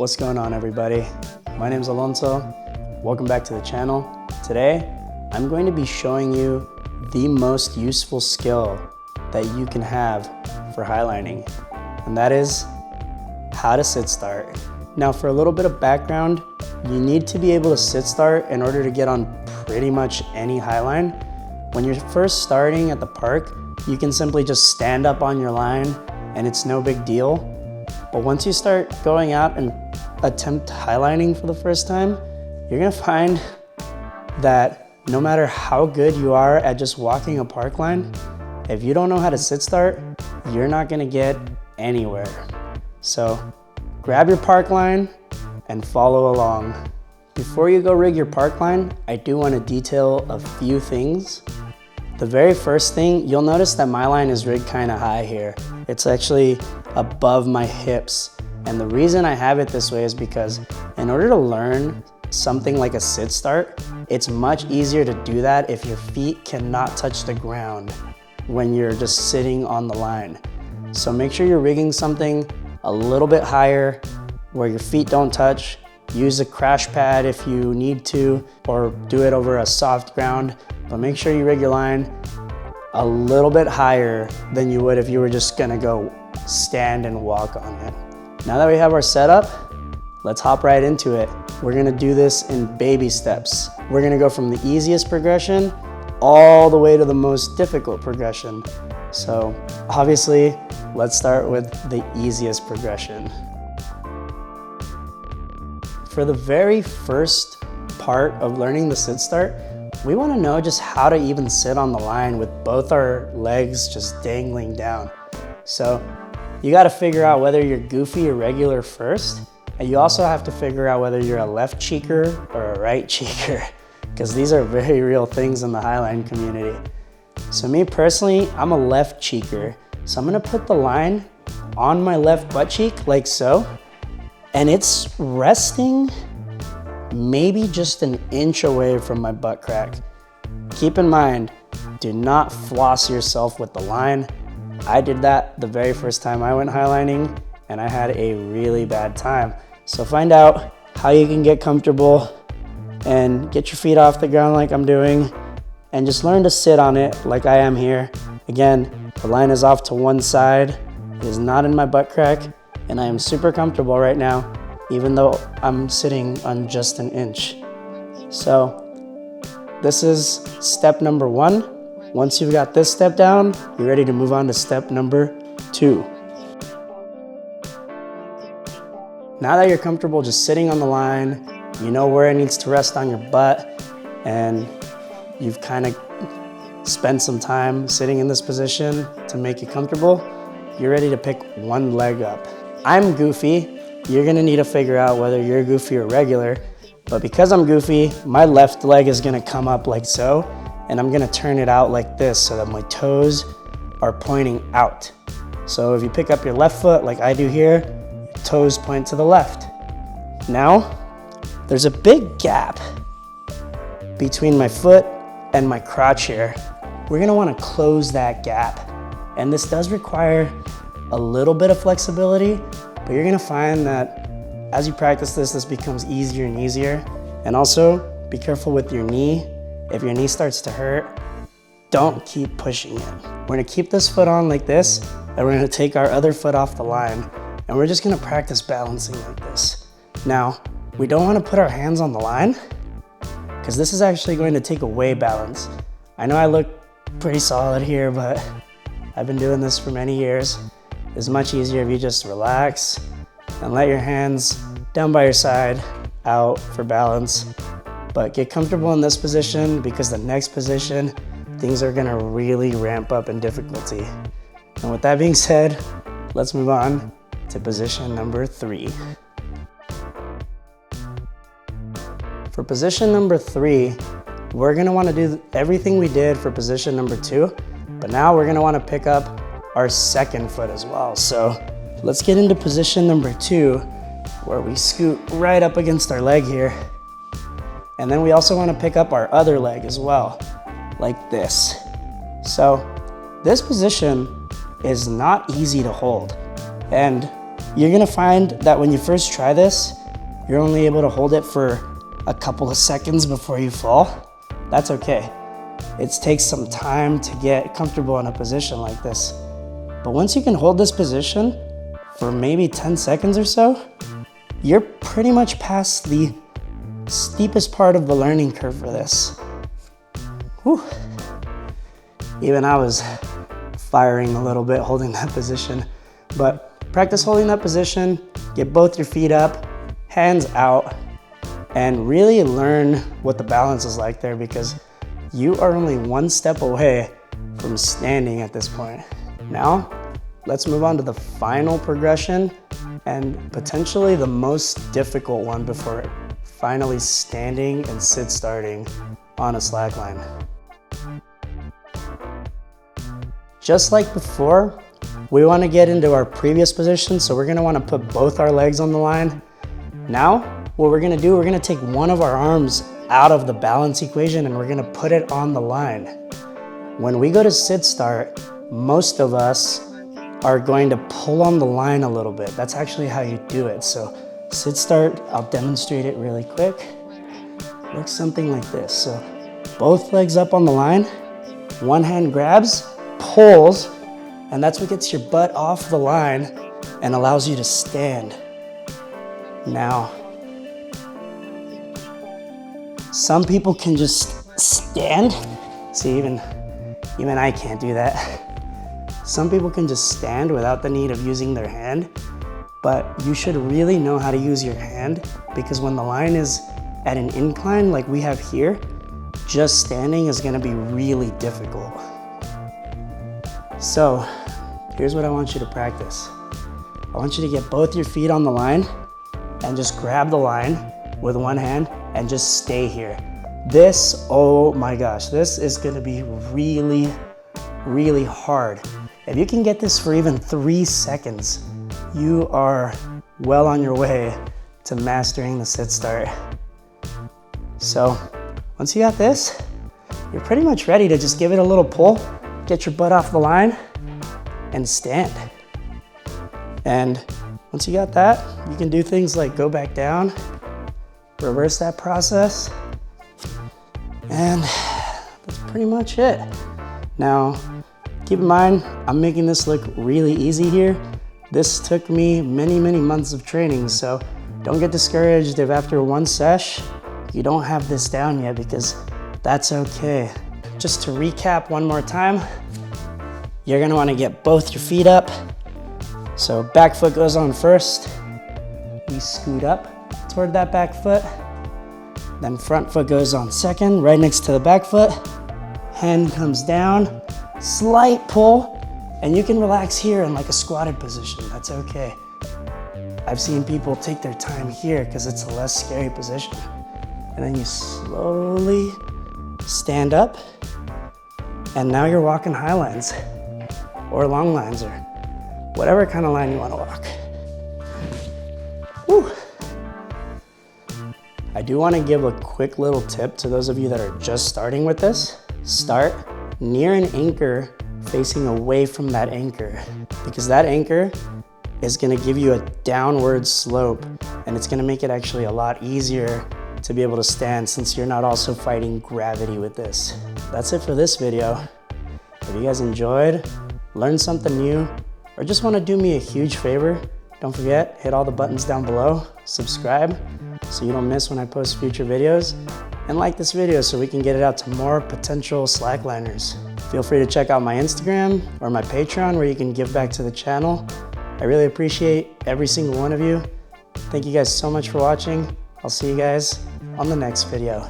What's going on, everybody? My name's Alonso. Welcome back to the channel. Today, I'm going to be showing you the most useful skill that you can have for highlining, and that is how to sit start. Now, for a little bit of background, you need to be able to sit start in order to get on pretty much any highline. When you're first starting at the park, you can simply just stand up on your line and it's no big deal. But once you start going out and attempt highlining for the first time, you're gonna find that no matter how good you are at just walking a park line, if you don't know how to sit start, you're not gonna get anywhere. So grab your park line and follow along. Before you go rig your park line, I do want to detail a few things. The very first thing, you'll notice that my line is rigged kind of high here. It's actually above my hips. And the reason I have it this way is because in order to learn something like a sit start, it's much easier to do that if your feet cannot touch the ground when you're just sitting on the line. So make sure you're rigging something a little bit higher where your feet don't touch. Use a crash pad if you need to, or do it over a soft ground, but make sure you rig your line a little bit higher than you would if you were just gonna go stand and walk on it. Now that we have our setup, let's hop right into it. We're gonna do this in baby steps. We're gonna go from the easiest progression all the way to the most difficult progression. So obviously, let's start with the easiest progression. For the very first part of learning the sit start, we wanna know just how to even sit on the line with both our legs just dangling down. So you gotta figure out whether you're goofy or regular first, and you also have to figure out whether you're a left cheeker or a right cheeker, because these are very real things in the highline community. So me personally, I'm a left cheeker. So I'm gonna put the line on my left butt cheek like so, and it's resting maybe just an inch away from my butt crack. Keep in mind, do not floss yourself with the line. I did that the very first time I went highlining and I had a really bad time. So find out how you can get comfortable and get your feet off the ground like I'm doing, and just learn to sit on it like I am here. Again, the line is off to one side, it is not in my butt crack, and I am super comfortable right now, even though I'm sitting on just an inch. So this is step number one. Once you've got this step down, you're ready to move on to step number two. Now that you're comfortable just sitting on the line, you know where it needs to rest on your butt, and you've kind of spent some time sitting in this position to make you comfortable, you're ready to pick one leg up. I'm goofy. You're gonna need to figure out whether you're goofy or regular, but because I'm goofy, my left leg is gonna come up like so, and I'm gonna turn it out like this so that my toes are pointing out. So if you pick up your left foot like I do here, your toes point to the left. Now, there's a big gap between my foot and my crotch here. We're gonna wanna close that gap. And this does require a little bit of flexibility, but you're gonna find that as you practice this, this becomes easier and easier. And also, be careful with your knee. If your knee starts to hurt, don't keep pushing it. We're gonna keep this foot on like this, and we're gonna take our other foot off the line, and we're just gonna practice balancing like this. Now, we don't wanna put our hands on the line, because this is actually going to take away balance. I know I look pretty solid here, but I've been doing this for many years. It's much easier if you just relax and let your hands down by your side out for balance. But get comfortable in this position, because the next position, things are gonna really ramp up in difficulty. And with that being said, let's move on to position number three. For position number three, we're gonna wanna do everything we did for position number two, but now we're gonna wanna pick up our second foot as well. So let's get into position number two, where we scoot right up against our leg here. And then we also wanna pick up our other leg as well, like this. So this position is not easy to hold. And You're gonna find that when you first try this, you're only able to hold it for a couple of seconds before you fall. That's okay. It takes some time to get comfortable in a position like this. But once you can hold this position for maybe 10 seconds or so, you're pretty much past the steepest part of the learning curve for this. Whew. Even I was firing a little bit holding that position, but practice holding that position, get both your feet up, hands out, and really learn what the balance is like there, because you are only one step away from standing at this point. Now, let's move on to the final progression and potentially the most difficult one before finally standing and sit starting on a slackline. Just like before, we want to get into our previous position, so we're going to want to put both our legs on the line. Now, what we're going to do, we're going to take one of our arms out of the balance equation and we're going to put it on the line. When we go to sit start, most of us are going to pull on the line a little bit. That's actually how you do it. So sit start, I'll demonstrate it really quick. Looks something like this. So both legs up on the line, one hand grabs, pulls, and that's what gets your butt off the line and allows you to stand. Now, some people can just stand. See, even I can't do that. Some people can just stand without the need of using their hand, but you should really know how to use your hand, because when the line is at an incline like we have here, just standing is gonna be really difficult. So here's what I want you to practice. I want you to get both your feet on the line and just grab the line with one hand and just stay here. This, oh my gosh, this is gonna be really, really hard. If you can get this for even 3 seconds, you are well on your way to mastering the sit start. So once you got this, you're pretty much ready to just give it a little pull, get your butt off the line, and stand. And once you got that, you can do things like go back down, reverse that process, and that's pretty much it. Now, keep in mind, I'm making this look really easy here. This took me many, many months of training, so don't get discouraged if after one sesh, you don't have this down yet, because that's okay. Just to recap one more time, you're gonna wanna get both your feet up. So back foot goes on first. We scoot up toward that back foot. Then front foot goes on second, right next to the back foot. Hand comes down, slight pull, and you can relax here in like a squatted position, that's okay. I've seen people take their time here because it's a less scary position. And then you slowly stand up, and now you're walking high lines or long lines or whatever kind of line you want to walk. Woo. I do want to give a quick little tip to those of you that are just starting with this. Start near an anchor facing away from that anchor, because that anchor is going to give you a downward slope, and it's going to make it actually a lot easier to be able to stand, since you're not also fighting gravity with this. That's it for this video. If you guys enjoyed, learned something new, or just want to do me a huge favor, don't forget, hit all the buttons down below, subscribe so you don't miss when I post future videos, and like this video so we can get it out to more potential slackliners. Feel free to check out my Instagram or my Patreon where you can give back to the channel. I really appreciate every single one of you. Thank you guys so much for watching. I'll see you guys on the next video.